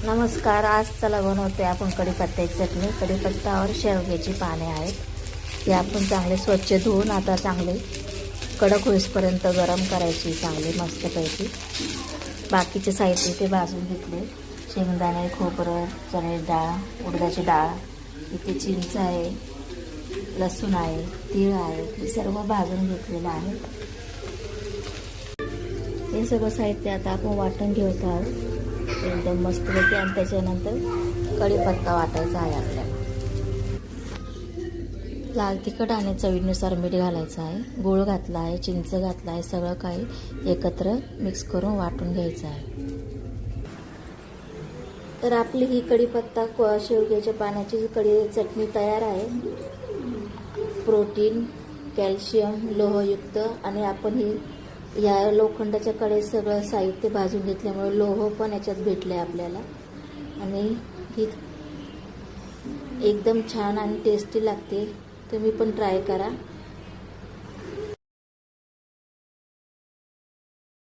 नमस्कार. आज चला बनवते आपण कढीपत्त्याची चटणी. कढीपत्त्यावर शेवग्याची पाने आहेत. ते आपण चांगले स्वच्छ धुवून आता चांगले कडक होईपर्यंत गरम करायची चांगले मस्तपैकी. बाकीचे साहित्य ते भाजून घेतले. शेंगदाणे, खोबरं, चणे डाळ, उडदाची डाळ, इथे चिंच आहे, लसूण आहे, तीळ आहे, हे सर्व भाजून घेतलेलं आहे. हे सगळं साहित्य आता आपण वाटून घेत आहोत एकदम मस्तपैकी. आणि त्याच्यानंतर कढीपत्ता वाटायचा आहे आपल्याला. लाल तिखट आणि चवीनुसार मीठ घालायचं आहे. गूळ घातला आहे, चिंच घातला आहे, सगळं काही एकत्र मिक्स करून वाटून घ्यायचं आहे. तर आपली ही कढीपत्ता शेवग्याच्या पाण्याची चटणी तयार आहे. प्रोटीन, कॅल्शियम, लोहयुक्त. आणि आपण ही या लोखंडाच्या कढईत सगळं साहित्य भाजून घेतल्यामुळे लोह पण याच्यात भेटले आपल्याला. आणि ही एकदम छान आणि टेस्टी लागते. तुम्ही पण ट्राय करा.